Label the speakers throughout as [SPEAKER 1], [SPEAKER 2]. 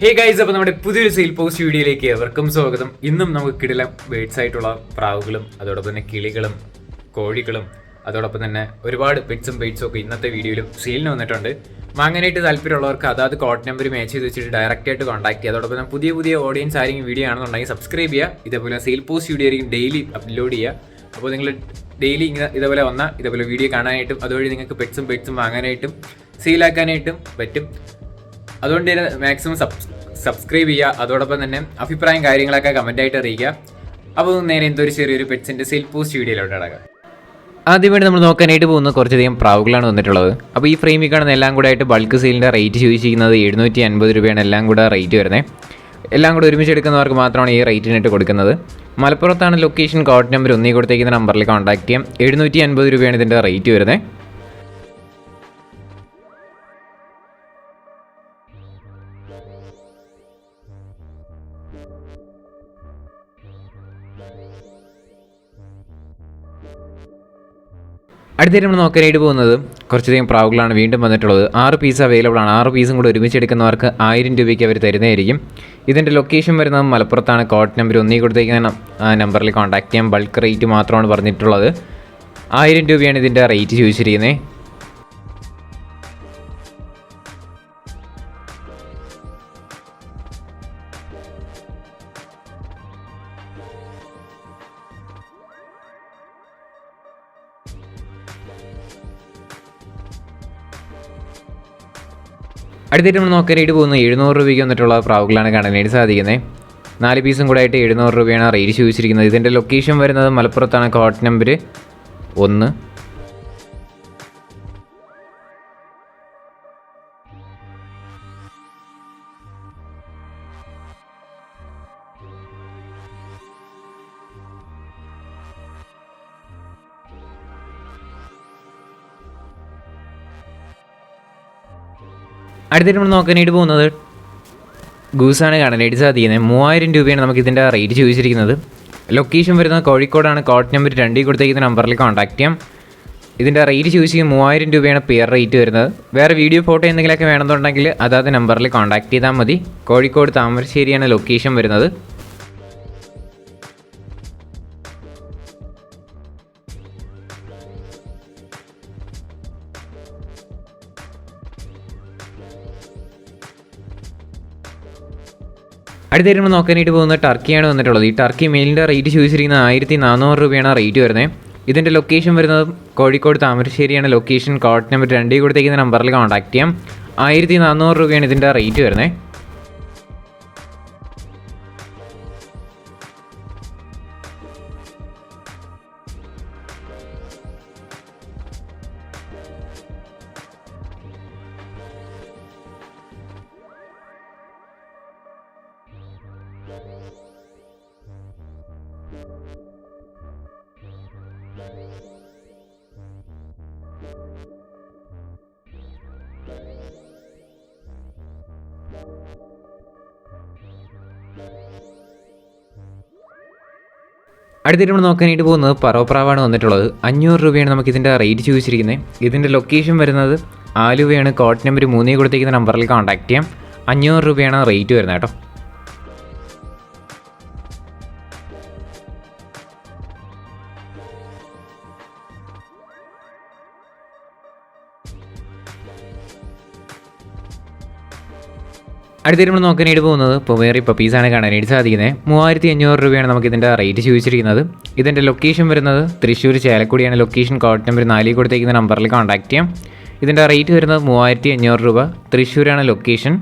[SPEAKER 1] Hey guys, അപ്പോൾ നമ്മുടെ പുതിയൊരു സെയിൽ പോസ്റ്റ് വീഡിയോയിലേക്ക് ഏവർക്കും സ്വാഗതം. ഇന്നും നമുക്ക് കിടിലം ബേഡ്സ് ആയിട്ടുള്ള പ്രാവുകളും അതോടൊപ്പം തന്നെ കിളികളും കോഴികളും അതോടൊപ്പം തന്നെ ഒരുപാട് പെറ്റ്സും ബേഡ്സും ഒക്കെ ഇന്നത്തെ വീഡിയോയിലും സെയിലിന് വന്നിട്ടുണ്ട്. വാങ്ങാനായിട്ട് താല്പര്യമുള്ളവർക്ക് അതാത് കോഡ് നമ്പർ മാച്ച് ചെയ്ത് വെച്ചിട്ട് ഡയറക്റ്റ് ആയിട്ട് കോൺടാക്ട് ചെയ്യുക. അതോടൊപ്പം തന്നെ പുതിയ ഓഡിയൻസ് ആരെങ്കിലും വീഡിയോ ആണെന്നുണ്ടെങ്കിൽ സബ്സ്ക്രൈബ് ചെയ്യുക. ഇതേപോലെ സെയിൽ പോസ്റ്റ് വീഡിയോ ആയിരിക്കും ഡെയിലി അപ്ലോഡ് ചെയ്യുക. അപ്പോൾ നിങ്ങൾ ഡെയിലി ഇതേപോലെ വന്നാൽ ഇതേപോലെ വീഡിയോ കാണാനായിട്ടും അതുവഴി നിങ്ങൾക്ക് പെറ്റ്സും ബേഡ്സും വാങ്ങാനായിട്ടും സെയിലാക്കാനായിട്ടും പറ്റും. അതുകൊണ്ട് തന്നെ മാക്സിമം സബ്സ്ക്രൈബ് ചെയ്യുക. അതോടൊപ്പം തന്നെ അഭിപ്രായം കാര്യങ്ങളൊക്കെ കമൻറ്റായിട്ട് അറിയിക്കുക. അപ്പോൾ നേരെ എന്തൊരു ചെറിയൊരു പെറ്റ്സിൻ്റെ സെയിൽ പോസ്റ്റ് വീഡിയോയിലോട്ട് അടക്കാം. ആദ്യമായിട്ട് നമ്മൾ നോക്കാനായിട്ട് പോകുന്നത് കുറച്ചധികം പ്രാവുകളാണ് വന്നിട്ടുള്ളത്. അപ്പോൾ ഈ ഫ്രെയിമിൽ കാണുന്ന എല്ലാം കൂടെ ആയിട്ട് ബൾക്ക് സെയിലിൻ്റെ റേറ്റ് ചോദിച്ചിരിക്കുന്നത് 750 രൂപയാണ് എല്ലാം കൂടെ റേറ്റ് വരുന്നത്. എല്ലാം കൂടെ ഒരുമിച്ച് എടുക്കുന്നവർക്ക് മാത്രമാണ് ഈ റേറ്റിനിട്ട് കൊടുക്കുന്നത്. മലപ്പുറത്താണ് ലൊക്കേഷൻ. കോഡ് നമ്പർ ഒന്നീ കൊടുത്തേക്കുന്ന നമ്പറിൽ കോൺടാക്ട് ചെയ്യാം. 750 രൂപയാണ് ഇതിൻ്റെ റേറ്റ് വരുന്നത്. അടുത്തായിട്ട് നമ്മൾ നോക്കാനായിട്ട് പോകുന്നത് കുറച്ചധികം പ്രാവുകളാണ് വീണ്ടും വന്നിട്ടുള്ളത്. 6 പീസ് അവൈലബിൾ ആണ്. 6 പീസും കൂടെ ഒരുമിച്ച് എടുക്കുന്നവർക്ക് 1000 രൂപയ്ക്ക് അവർ തരുന്നതായിരിക്കും. ഇതിൻ്റെ ലൊക്കേഷൻ വരുന്നത് മലപ്പുറത്താണ്. കോഡ് നമ്പർ ഒന്നീ കൊടുത്തേക്കുന്ന നമ്പറിൽ കോൺടാക്ട് ചെയ്യാം. ബൾക്ക് റേറ്റ് മാത്രമാണ് പറഞ്ഞിട്ടുള്ളത്. 1000 രൂപയാണ് ഇതിൻ്റെ റേറ്റ് ചോദിച്ചിരിക്കുന്നത്. അടുത്തായിട്ട് നമ്മൾ നോക്കാനായിട്ട് പോകുന്നത് 700 രൂപയ്ക്ക് വന്നിട്ടുള്ള പ്രാവുകളാണ് കാണാനായിട്ട് സാധിക്കുന്നത്. 4 പീസും കൂടെ ആയിട്ട് 700 രൂപയാണ് റേറ്റ് ചോദിച്ചിരിക്കുന്നത്. ഇതിൻ്റെ ലൊക്കേഷൻ വരുന്നത് മലപ്പുറത്താണ്. Code number 1. അടുത്തായിട്ട് നമ്മൾ നോക്കാനായിട്ട് പോകുന്നത് ഗൂസാണ് കാണാനായിട്ട് സാധിക്കുന്നത്. 3000 രൂപയാണ് നമുക്ക് ഇതിൻ്റെ റേറ്റ് ചോദിച്ചിരിക്കുന്നത്. ലൊക്കേഷൻ വരുന്നത് കോഴിക്കോടാണ്. കോഡ് നമ്പർ 2 കൊടുത്തേക്കുന്ന നമ്പറിൽ കോൺടാക്ട് ചെയ്യാം. ഇതിൻ്റെ റേറ്റ് ചോദിച്ചിരിക്കുന്നത് 3000 രൂപയാണ് പെയർ റേറ്റ് വരുന്നത്. വേറെ വീഡിയോ ഫോട്ടോ എന്തെങ്കിലുമൊക്കെ വേണമെന്നുണ്ടെങ്കിൽ അതാത് നമ്പറിൽ കോൺടാക്ട് ചെയ്താൽ മതി. കോഴിക്കോട് താമരശ്ശേരിയാണ് ലൊക്കേഷൻ വരുന്നത്. അടുത്തായിട്ട് നമ്മൾ നോക്കാനായിട്ട് പോകുന്നത് ടർക്കിയാണ് വന്നിട്ടുള്ളത്. ഈ ടർക്കി മെയിലിൻ്റെ റേറ്റ് ചോദിച്ചിരിക്കുന്നത് 1400 രൂപയാണ് റേറ്റ് വരുന്നത്. ഇതിൻ്റെ ലൊക്കേഷൻ വരുന്നത് കോഴിക്കോട് താമരശ്ശേരിയാണ് ലൊക്കേഷൻ. കോഡ് നമ്പർ 2 കൊടുത്തേക്കുന്ന നമ്പറിൽ കോൺടാക്ട് ചെയ്യാം. 1400 രൂപയാണ് ഇതിൻ്റെ റേറ്റ് വരുന്നത്. അടുത്തായിട്ട് നമ്മൾ നോക്കാനായിട്ട് പോകുന്നത് പറവപ്രാവാണ് വന്നിട്ടുള്ളത്. 500 രൂപയാണ് നമുക്കിതിൻ്റെ റേറ്റ് ചോദിച്ചിരിക്കുന്നത്. ഇതിൻ്റെ ലൊക്കേഷൻ വരുന്നത് ആലുവയാണ്. കോഡ് നമ്പർ 3 കൊടുത്തേക്കുന്ന നമ്പറിൽ കോൺടാക്ട് ചെയ്യാം. 500 രൂപയാണ് റേറ്റ് വരുന്നത് കേട്ടോ. അടുത്തായിട്ട് നമ്മൾ നോക്കാനായിട്ട് പോകുന്നത് പൊമേറിയൻ പപ്പീസാണ് കാണാനായിട്ട് സാധിക്കുന്നത്. 3500 രൂപയാണ് നമുക്കിതിൻ്റെ റേറ്റ് ചോദിച്ചിരിക്കുന്നത്. ഇതിൻ്റെ ലൊക്കേഷൻ വരുന്നത് തൃശ്ശൂർ ചേലക്കുടിയാണ് ലൊക്കേഷൻ. കോഡ് നമ്പർ 4 കൊടുത്തേക്കുന്ന നമ്പറിൽ കോൺടാക്ട് ചെയ്യാം. ഇതിൻ്റെ റേറ്റ് വരുന്നത് 3500 രൂപ. തൃശ്ശൂരാണ് ലൊക്കേഷൻ.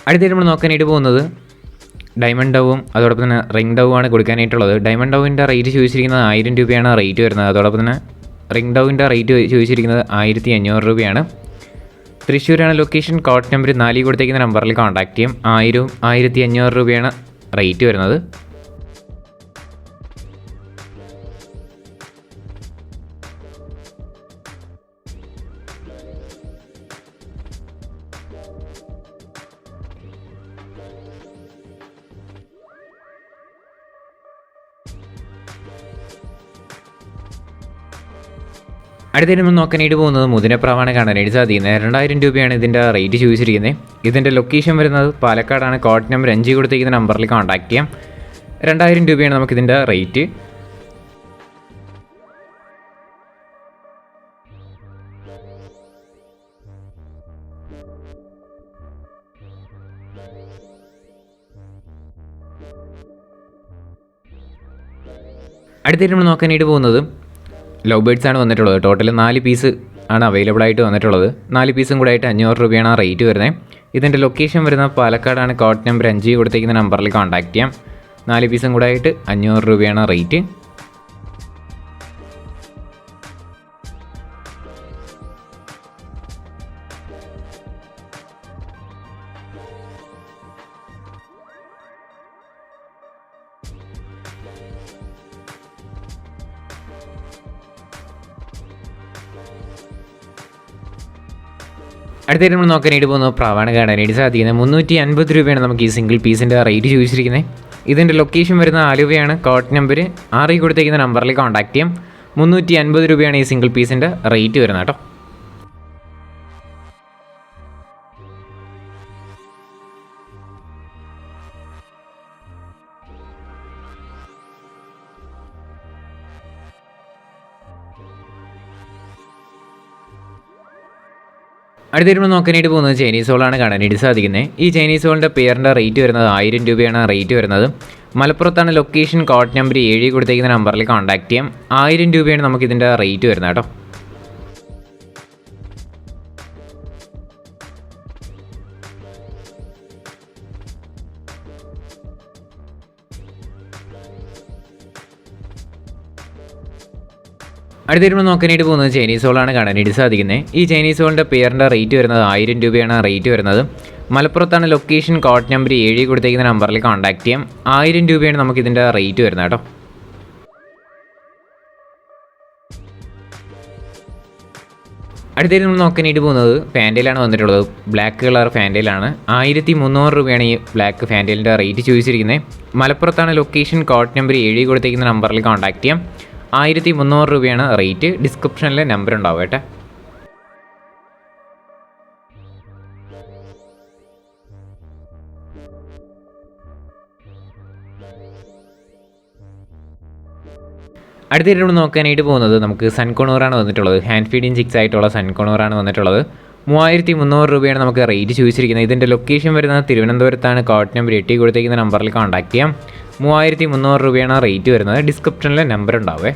[SPEAKER 1] അടുത്തായിട്ട് നമ്മൾ നോക്കാനായിട്ട് പോകുന്നത് ഡയമണ്ട് ഡവും അതോടൊപ്പം തന്നെ റിംഗ് ഡവുമാണ് കൊടുക്കാനായിട്ടുള്ളത്. ഡയമണ്ട് ഡവിൻ്റെ റേറ്റ് ചോദിച്ചിരിക്കുന്നത് 1000 രൂപയാണ് റേറ്റ് വരുന്നത്. അതോടൊപ്പം തന്നെ റിംഗ് ഡവിൻ്റെ റേറ്റ് ചോദിച്ചിരിക്കുന്നത് 1500 രൂപയാണ്. തൃശ്ശൂരാണ് ലൊക്കേഷൻ. കോഡ് നമ്പർ 4 കൊടുത്തേക്കുന്ന നമ്പറിൽ കോൺടാക്ട് ചെയ്യും. 1000-1500 രൂപയാണ് റേറ്റ് വരുന്നത്. അടുത്ത നമ്മൾ നോക്കാനായിട്ട് പോകുന്നത് മുതിനപ്രാവാണ് കാണാനായിട്ട് സാധിക്കുന്നത്. 2000 രൂപയാണ് ഇതിൻ്റെ റേറ്റ് ചോദിച്ചിരിക്കുന്നത്. ഇതിൻ്റെ ലൊക്കേഷൻ വരുന്നത് പാലക്കാടാണ്. കോഡ് നമ്പർ 5 കൊടുത്തിരിക്കുന്ന നമ്പറിൽ കോൺടാക്ട് ചെയ്യാം. 2000 രൂപയാണ് നമുക്കിതിൻ്റെ റേറ്റ്. അടുത്തായിട്ട് നമ്മൾ നോക്കാനായിട്ട് പോകുന്നത് ലവ് ബേഡ്സ് ആണ് വന്നിട്ടുള്ളത്. ടോട്ടൽ 4 പീസ് ആണ് അവൈലബിൾ ആയിട്ട് വന്നിട്ടുള്ളത്. 4 പീസും കൂടെ ആയിട്ട് 500 രൂപയാണ് ആ റേറ്റ് വരുന്നത്. ഇതിൻ്റെ ലൊക്കേഷൻ വരുന്നത് പാലക്കാടാണ്. കോഡ് നമ്പർ 5 കൊടുത്തിരിക്കുന്ന നമ്പറിൽ കോൺടാക്ട് ചെയ്യാം. 4 പീസും കൂടെ ആയിട്ട് 500 രൂപയാണ് റേറ്റ്. അടുത്തായിട്ട് നമ്മൾ നോക്കാനായിട്ട് പോകുന്നത് പ്രാവാണ് കാണാനായിട്ട് സാധിക്കുന്നത്. 350 രൂപയാണ് നമുക്ക് ഈ സിംഗിൾ പീസിൻ്റെ റേറ്റ് ചോദിച്ചിരിക്കുന്നത്. ഇതിൻ്റെ ലൊക്കേഷൻ വരുന്ന ആലുവയാണ്. കോഡ് നമ്പർ 6 കൊടുത്തേക്കുന്ന നമ്പറിൽ കോൺടാക്ട് ചെയ്യാം. 350 രൂപയാണ് ഈ സിംഗിൾ പീസിൻ്റെ റേറ്റ് വരുന്നത് കേട്ടോ. അടുത്തായിട്ട് നമ്മൾ നോക്കാനായിട്ട് പോകുന്നത് ചൈനീസ് ഹോളാണ് കാണാനായിട്ട് സാധിക്കുന്നത്. ഈ ചൈനീസ് ഹോളിൻ്റെ പേരിൻ്റെ റേറ്റ് വരുന്നത് 1000 രൂപയാണ് റേറ്റ് വരുന്നത്. മലപ്പുറത്താണ് ലൊക്കേഷൻ. കോഡ് നമ്പർ 7 കൊടുത്തേക്കുന്ന നമ്പറിൽ കോൺടാക്ട് ചെയ്യാം. 1000 രൂപയാണ് നമുക്കിതിൻ്റെ റേറ്റ് വരുന്നത് കേട്ടോ. അടുത്തായിട്ട് നമ്മൾ നോക്കാനായിട്ട് പോകുന്നത് ചൈനീസ് ഹോളാണ് കാണാനായിട്ട് സാധിക്കുന്നത്. ഈ ചൈനീസ് ഹോളിൻ്റെ പേരിൻ്റെ റേറ്റ് വരുന്നത് 1000 രൂപയാണ് റേറ്റ് വരുന്നത്. മലപ്പുറത്താണ് ലൊക്കേഷൻ. കോഡ് നമ്പർ 7 കൊടുത്തേക്കുന്ന നമ്പറിൽ കോൺടാക്ട് ചെയ്യാം. 1000 രൂപയാണ് നമുക്കിതിൻ്റെ റേറ്റ് വരുന്നത് കേട്ടോ. അടുത്തായിട്ട് നമ്മൾ നോക്കാനായിട്ട് പോകുന്നത് ഫാൻറ്റയിലാണ് വന്നിട്ടുള്ളത്. Black colour ഫാൻറ്റയിലാണ്. 1300 രൂപയാണ് ഈ ബ്ലാക്ക് ഫാൻറ്റയിലിൻ്റെ റേറ്റ് ചോദിച്ചിരിക്കുന്നത്. മലപ്പുറത്താണ് ലൊക്കേഷൻ. കോഡ് നമ്പർ 7 കൊടുത്തേക്കുന്ന നമ്പറിൽ കോൺടാക്ട് ചെയ്യാം. 1300 രൂപയാണ് റേറ്റ്. ഡിസ്ക്രിപ്ഷനിൽ നമ്പർ ഉണ്ടാവും കേട്ടോ. അടുത്തായിട്ട് നമ്മൾ നോക്കാനായിട്ട് പോകുന്നത് നമുക്ക് സൺകോണൂറാണ് വന്നിട്ടുള്ളത്. ഹാൻഡ് ഫീഡിങ് ചിക്സ് ആയിട്ടുള്ള സൺകോണൂറാണ് വന്നിട്ടുള്ളത്. 3300 രൂപയാണ് നമുക്ക് റേറ്റ് ചോദിച്ചിരിക്കുന്നത്. ഇതിൻ്റെ ലൊക്കേഷൻ വരുന്നത് തിരുവനന്തപുരത്താണ്. കോഡ് നമ്പർ 8 കൊടുത്തേക്കുന്ന നമ്പറിൽ കോൺടാക്ട് ചെയ്യാം. 3300 രൂപയാണ് റേറ്റ് വരുന്നത്. ഡിസ്ക്രിപ്ഷനിൽ നമ്പർ ഉണ്ടാവേ.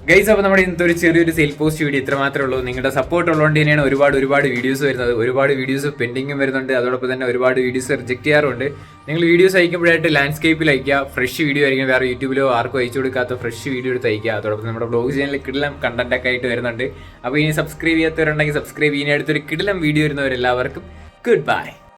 [SPEAKER 1] ഗൈസ്, അപ്പോൾ നമ്മുടെ ഇന്നത്തെ ഒരു ചെറിയൊരു സെയിൽ പോസ്റ്റ് വീഡിയോ ഇത്ര മാത്രമേ ഉള്ളൂ. നിങ്ങളുടെ സപ്പോർട്ട് ഉള്ളതുകൊണ്ട് തന്നെയാണ് ഒരുപാട് വീഡിയോസ് വരുന്നത്. ഒരുപാട് വീഡിയോസ് പെൻഡിങ്ങും വരുന്നുണ്ട്. അതോടൊപ്പം തന്നെ ഒരുപാട് വീഡിയോസ് റിജക്ട് ചെയ്യാറുണ്ട്. നിങ്ങൾ വീഡിയോസ് അയക്കുമ്പോഴായിട്ട് ലാൻഡ്സ്കേപ്പിൽ അയക്കുക. ഫ്രഷ് വീഡിയോ ആയിരിക്കും. വേറെ യൂട്യൂബിലോ ആർക്കും അയച്ചു കൊടുക്കാത്ത ഫ്രഷ് വീഡിയോ എടുത്ത് അയക്കുക. അതോടൊപ്പം നമ്മുടെ ബ്ലോഗ് ചാനലിൽ കിടിലം കണ്ടന്റൊക്കെ ആയിട്ട് വരുന്നുണ്ട്. അപ്പോൾ ഇനി സബ്സ്ക്രൈബ് ചെയ്യാത്തവരുണ്ടെങ്കിൽ സബ്സ്ക്രൈബ് ചെയ്യാൻ അടുത്തൊരു കിടിലം വീഡിയോ വരുന്നവരെല്ലാവർക്കും ഗുഡ് ബൈ.